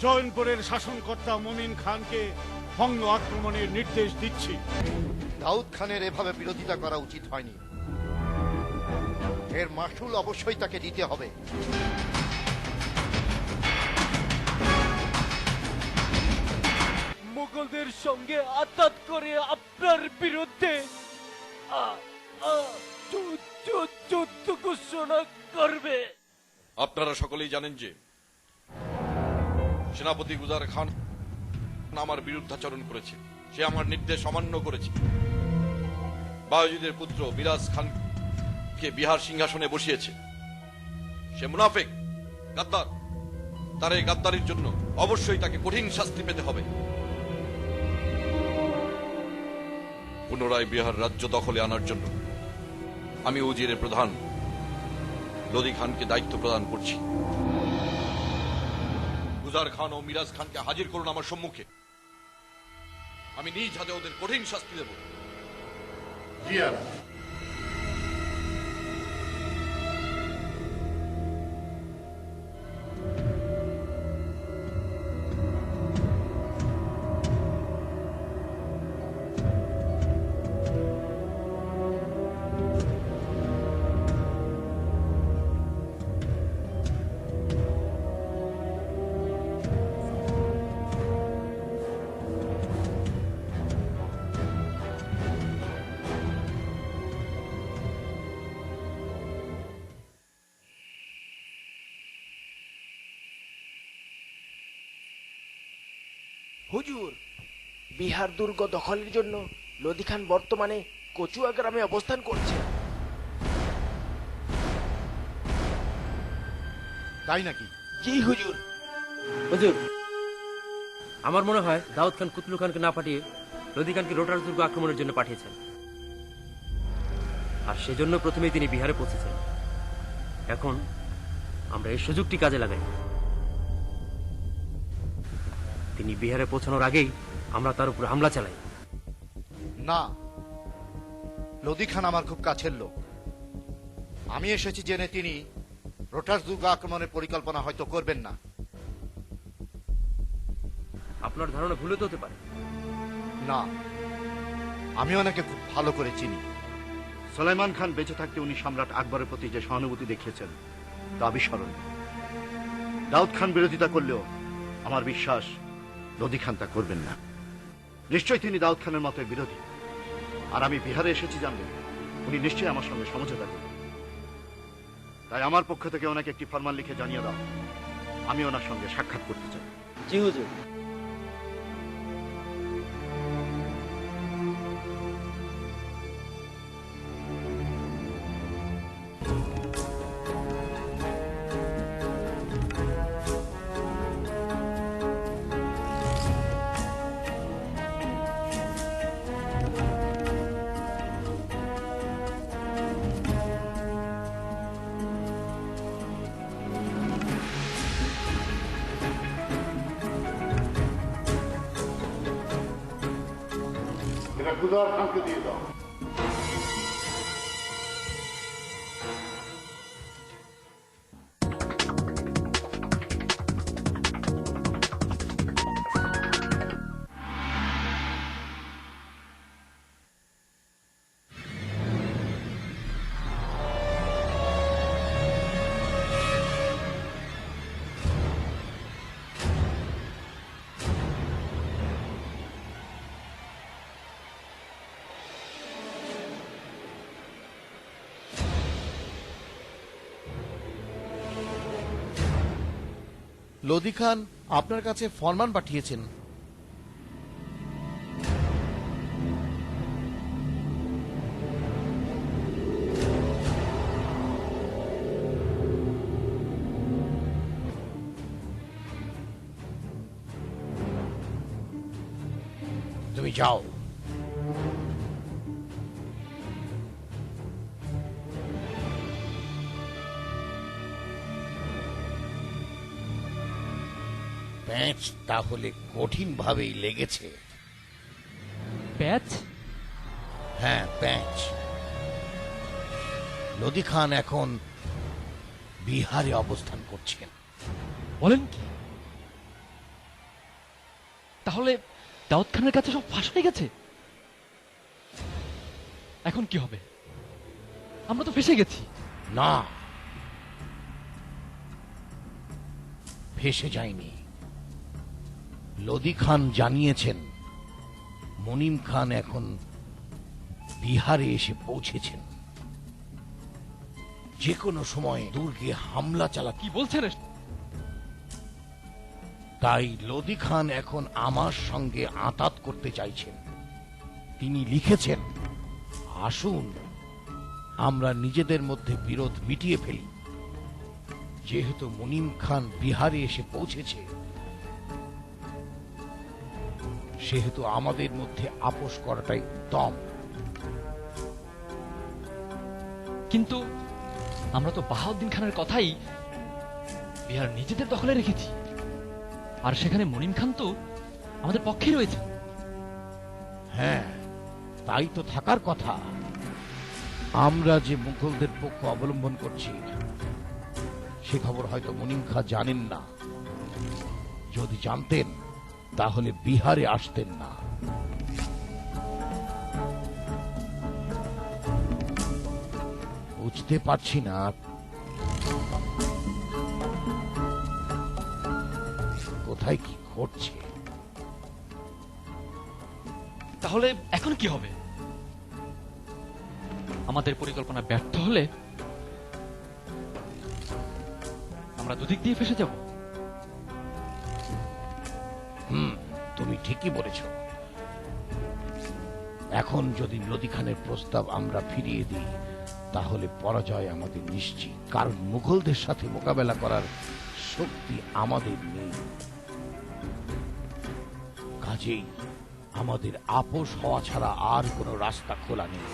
জয়নপুরের শাসনকর্তা মমিন খানকে ভঙ্গ আক্রমণের নির্দেশ দিচ্ছি। দাউদ খানের এভাবে বিরোধিতা করা উচিত হয়নি। এর মাসুল অবশ্যই তাকে দিতে হবে। মুঘলদের সঙ্গে আতাত করে আপনার বিরুদ্ধে যুদ্ধ ঘোষণা করবে। আপনারা সকলেই জানেন যে সেনাপতি গুজার খান আমার বিরুদ্ধাচরণ করেছে। সে আমার নির্দেশ অমান্য করেছে। বায়জিদের পুত্র বিরাজ খানকে বিহার সিংহাসনে বসিয়েছে। সে মুনাফিক, গাদ্দার। তার এই গাদ্দারির জন্য অবশ্যই তাকে কঠিন শাস্তি পেতে হবে। পুনরায় বিহার রাজ্য দখলে আনার জন্য আমি উজিরের প্রধান লোদি খানকে দায়িত্ব প্রদান করছি। গুজার খান ও মিরাজ খানকে হাজির করুন আমার সম্মুখে। আমি নিজ হাতে ওদের কঠিন শাস্তি দেব। হুজুর, বিহার দুর্গ দখলের জন্য লোদি খান বর্তমানে কচুয়া গ্রামে অবস্থান করছে। তাই নাকি? জি হুজুর। হুজুর, আমার মনে হয় দাউদ খান কুতলু খানকে না পাঠিয়ে লোদি খানকে রোটার দুর্গ আক্রমণের জন্য পাঠিয়েছেন, আর সেজন্য প্রথমেই তিনি বিহারে পৌঁছেছেন। এখন আমরা এই সুযোগটি কাজে লাগাই। তিনি বিহারে পৌঁছানোর আগেই আমরা তার উপর হামলা চালাই। না, লোদি খান আমার খুব কাছের লোক। আমি এসেছি জেনে তিনি রোটাস দুর্গ আক্রমণের পরিকল্পনা হয়তো করবেন না। আপনার ধারণা ভুলে তো হতে পারে। না, আমি ওনাকে খুব ভালো করে চিনি। সুলাইমান খান বেঁচে থাকতে উনি সম্রাট আকবরের প্রতি যে সহানুভূতি দেখিয়েছেন তা অবিস্মরণীয়। দাউদ খান বিরোধিতা করলেও আমার বিশ্বাস লোদি খান তা করবেন না। নিশ্চয়ই তিনি দাউদ খানের মতো বিরোধী। আর আমি বিহারে এসেছি জানলে উনি নিশ্চয়ই আমার সঙ্গে সমঝোতা করবেন। তাই আমার পক্ষ থেকে ওনাকে একটি ফরমান লিখে জানিয়ে দাও, আমি ওনার সঙ্গে সাক্ষাৎ করতে চাই। জি হুজুর। এটা গুজার খানকে দিয়ে দাও। লোদি খান আপনার কাছে ফরমান পাঠিয়েছেন। তুমি যাও। প্যাঁচ তাহলে কঠিন ভাবেই লেগেছে। প্যাচ? হ্যাঁ, প্যাঁচ। লোদি খান এখন বিহারে অবস্থান করছেন। বলেন কি? তাহলে দাউদ খানের কাছে সব ফাঁস হয়ে গেছে। এখন কি হবে? আমরা তো ফেসে গেছি। না, ফেসে যায়নি। লোদি খান জানিয়েছেন মুনিম খান এখন বিহারে এসে পৌঁছেছেন। যে কোনো সময় দুর্গে হামলা চালাতে, কি বলছেন? তাই লোদি খান এখন আমার সঙ্গে আঁতাত করতে চাইছেন। তিনি লিখেছেন, আসুন আমরা নিজেদের মধ্যে বিরোধ মিটিয়ে ফেলি। যেহেতু মুনিম খান বিহারে এসে পৌঁছেছে, সেহেতু আমাদের মধ্যে আপোষ করাটাই উত্তম। কিন্তু আমরা তো বাহাউদ্দিন খানের কথাই বিহার নিজেদের দখলে রেখেছি, আর সেখানে মুনিম খান তো আমাদের পক্ষে রয়েছে। হ্যাঁ, তাই তো থাকার কথা। আমরা যে মুঘলদের পক্ষ অবলম্বন করছি সে খবর হয়তো মুনিম খাঁ জানেন না। যদি জানতেন তাহলে বিহারে আসতেন না। বুঝতে পারছি না কোথায় কি ঘটছে। তাহলে এখন কি হবে? আমাদের পরিকল্পনা ব্যর্থ হলে আমরা দুদিক দিয়ে ফেসে যাব। তুমি ঠিকই বলেছ। এখন যদি লোদি খানের প্রস্তাব আমরা ফিরিয়ে দিই তাহলে পরাজয় আমাদের নিশ্চিত, কারণ মুঘলদের সাথে মোকাবেলা করার শক্তি আমাদের নেই। কাজেই আমাদের আপোষ হওয়া ছাড়া আর কোনো রাস্তা খোলা নেই।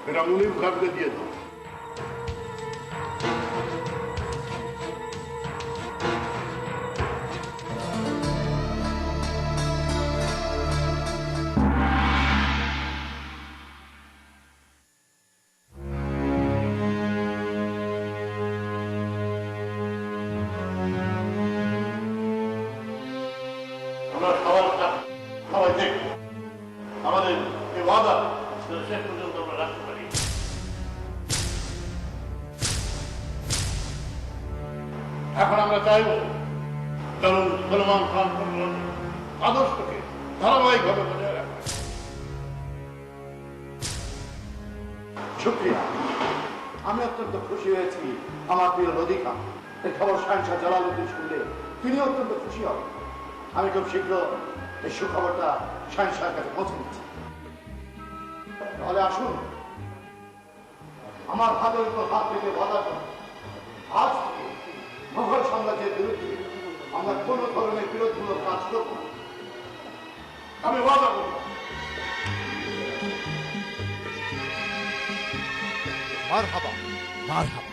এটা মুনিম খানকে দিয়ে দাও। আমরা সবাই দেখবো আমাদের এই ওয়াদা শেষ পর্যন্ত আমরা রাখতে পারি। এখন আমরা চাইব কারণ সলমান খান আদর্শকে ধারাবাহিকভাবে বজায় রাখা। শুক্রিয়া। আমি অত্যন্ত খুশি হয়েছি আমার প্রিয় লোদি খান এই খবর শাহেনশাহ জালালউদ্দিন শুনলে তিনি অত্যন্ত খুশি হবেন। আমি খুব শীঘ্র এই সুখবরটা শাহেনশাহের কাছে পৌঁছে দিচ্ছি। তাহলে আসুন আমার হাতের উপর হাত থেকে বাধা করুন। আজ থেকে মুঘল সাম্রাজ্যের বিরুদ্ধে আমরা কোন ধরনের বিরোধমূলক কাজ করব না। আমি ওয়াদা করব। মারহাবা। মারহাবা।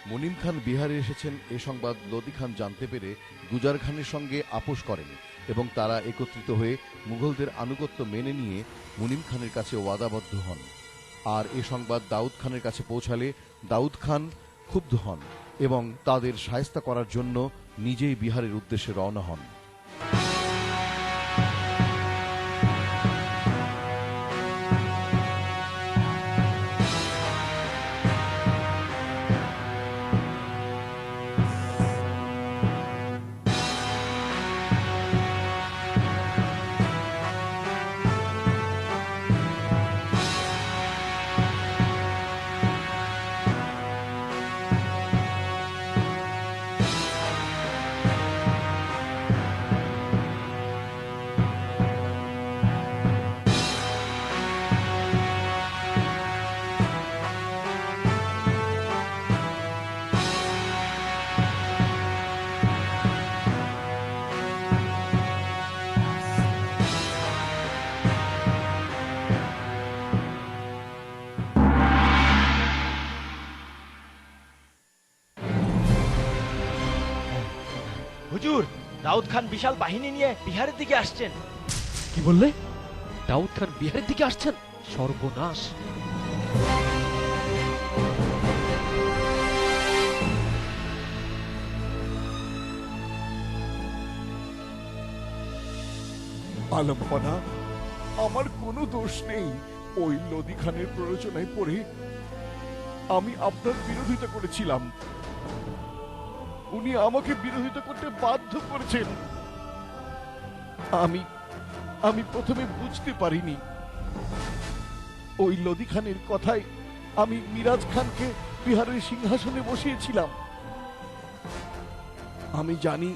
মুনিম খান বিহারে এসেছেন এ সংবাদ লোদি খান জানতে পেরে গুজার খানের সঙ্গে আপোষ করেন এবং তারা একত্রিত হয়ে মুঘলদের আনুগত্য মেনে নিয়ে মুনিম খানের কাছে ওয়াদাবদ্ধ হন। আর এ সংবাদ দাউদ খানের কাছে পৌঁছালে দাউদ খান ক্ষুব্ধ হন এবং তাদের শায়েস্তা করার জন্য নিজেই বিহারের উদ্দেশ্যে রওনা হন। দাউদ খান বিশাল বাহিনী নিয়ে বিহারের দিকে আসছেন। কি বললে? দাউদ খান বিহারের দিকে আসছেন? সর্বনাশ! আলমপানা, আমার কোনো দোষ নেই। ওই লোদি খানের প্ররোচনায় পড়ে আমি আপনার বিরোধিতা করেছিলাম। উনি আমাকে বিরোধিতা করতে বাধ্য করেছেন। আমি প্রথমে বুঝতে পারিনি। ওই লোদি খানের কথায় আমি মিরাজ খানকে বিহারের সিংহাসনে বসিয়েছিলাম। আমি জানি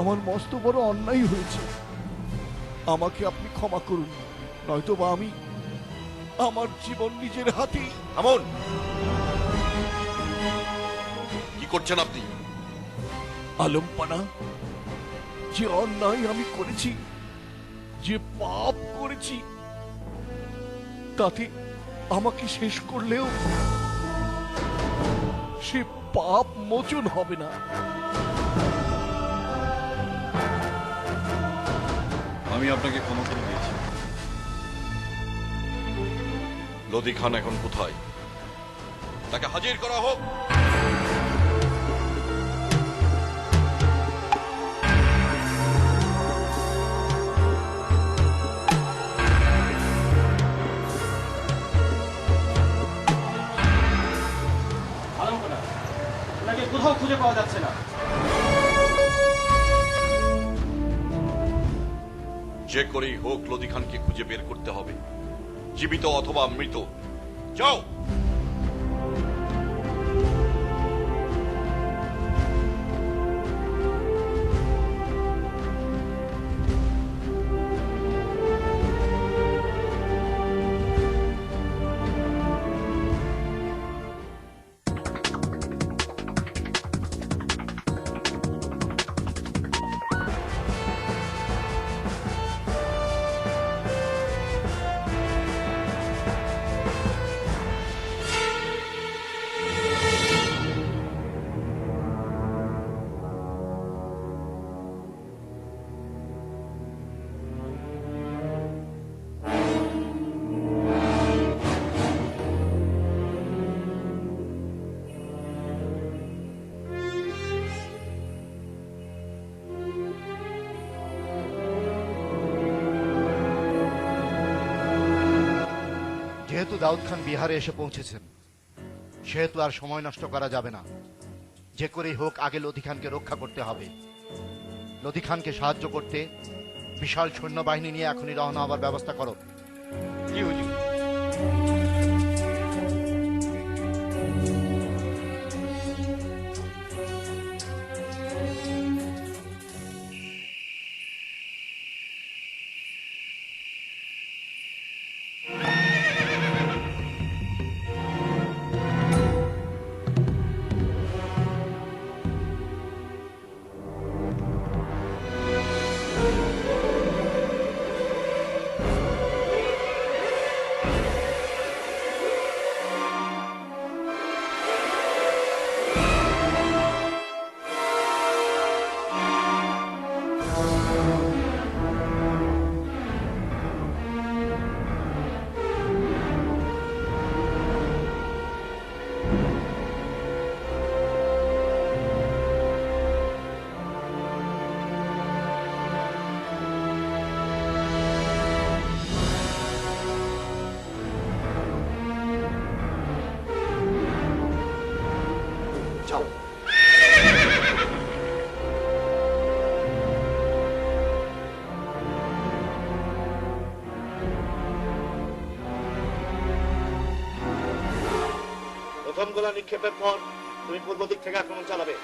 আমার মস্ত বড় অন্যায় হয়েছে। আমাকে আপনি ক্ষমা করুন, নয়তোবা আমি আমার জীবন নিজের হাতেই। আমন, কি করছেন আপনি? আলমপানা, যে অন্যায় আমি করেছি, যে পাপ করেছি, তাতে আমাকে শেষ করলেও সে পাপ মোচন হবে না। আমি আপনাকে ক্ষমা করে দিয়েছি। লোদি খান এখন কোথায়? তাকে হাজির করা হোক। ওনাকে কোথাও খুঁজে পাওয়া যাচ্ছে না। যে করেই হোক লোদি খানকে খুঁজে বের করতে হবে, জীবিত অথবা মৃত। যাও। যেহেতু দাউদ খান বিহারে এসে পৌঁছেছেন, সেহেতু আর সময় নষ্ট করা যাবে না। যে করেই হোক আগে লোদি খানকে রক্ষা করতে হবে। লোদি খানকে সাহায্য করতে বিশাল সৈন্যবাহিনী নিয়ে এখনই রওনা হবার ব্যবস্থা করো। কি হুজুর? প্রথম গোলা নিক্ষেপের পর তুমি পূর্ব দিক থেকে আক্রমণ চালাবে।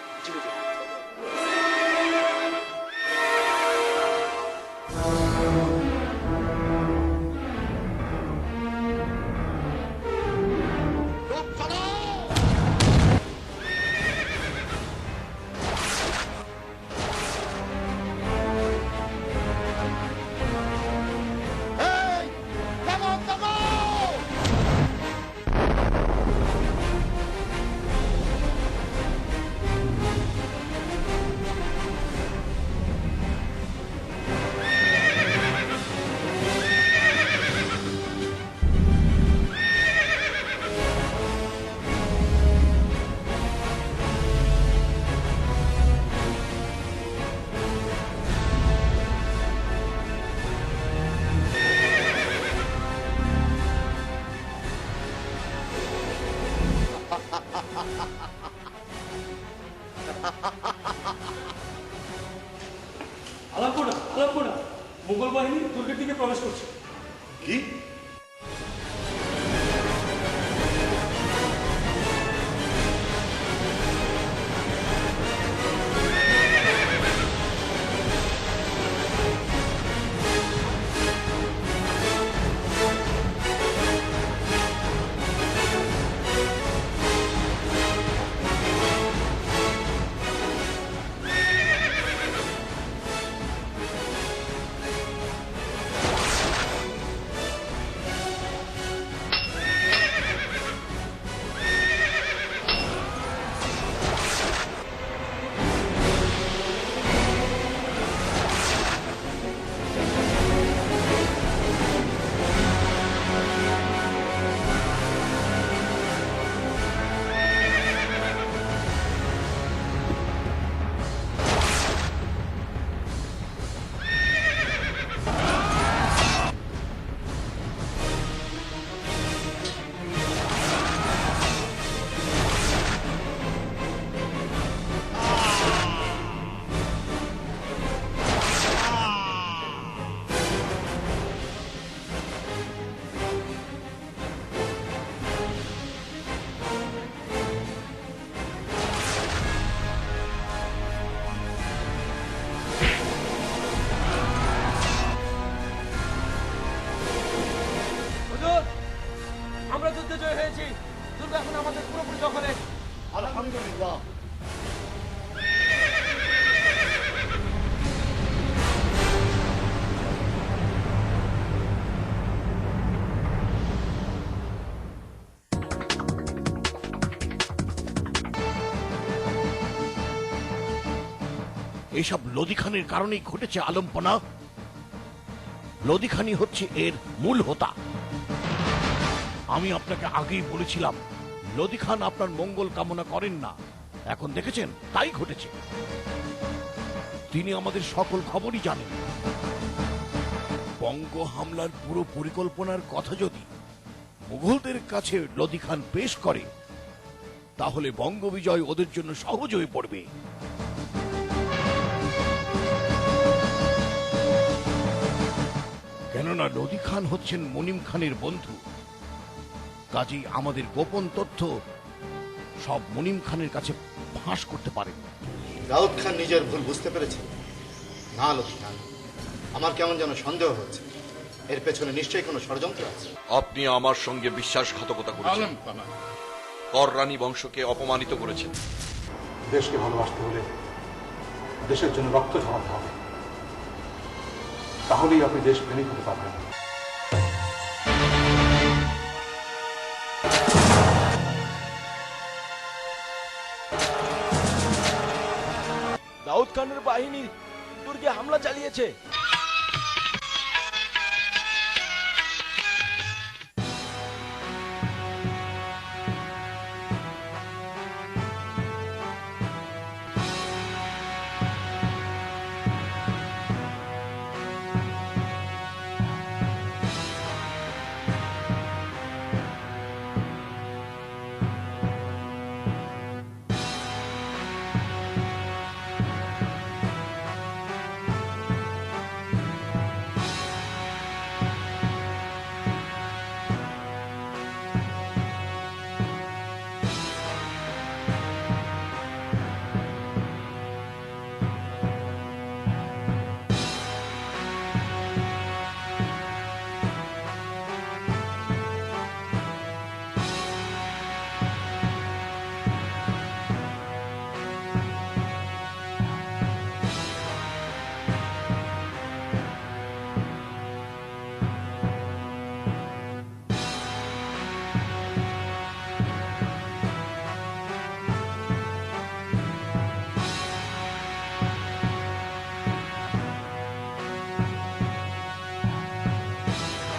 আমরা যুদ্ধে জয় হয়েছি, দুর্গ এখন আমাদের পুরোপুরি দখলে। আলহামদুলিল্লাহ। এসব লোদি খানের কারণেই ঘটেছে আলমপনা। লোদি খানই হচ্ছে এর মূল হোতা। আমি আপনাকে আগেই বলেছিলাম লোদি খান আপনার মঙ্গল কামনা করেন না, এখন দেখেছেন তাই ঘটেছে। তিনি আমাদের সকল খবরই জানেন। বঙ্গ হামলার পুরো পরিকল্পনার কথা যদি মুঘলদের কাছে লোদি খান পেশ করে, তাহলে বঙ্গ বিজয় ওদের জন্য সহজ হয়ে পড়বে। কেননা লোদি খান হচ্ছেন মুনিম খানের বন্ধু, কাজেই আমাদের গোপন তথ্য সব মুনিম খানের কাছে ফাঁস করতে পারেন। দাউদ খান নিজের ভুল বুঝতে পেরেছে না লতি খান, আমার কেমন যেন সন্দেহ হচ্ছে। এর পেছনে নিশ্চয়ই কোনো ষড়যন্ত্র আছে। আপনি আমার সঙ্গে বিশ্বাসঘাতকতা করেছেন, কর রানী বংশকে অপমানিত করেছেন। দেশকে ভালোবাসতে হলে দেশের জন্য রক্ত ঝরাতে হবে, তাহলেই আপনি দেশ প্রেমিক হতে পারবেন। দাউদ খানের বাহিনী দুর্গে হামলা চালিয়েছে।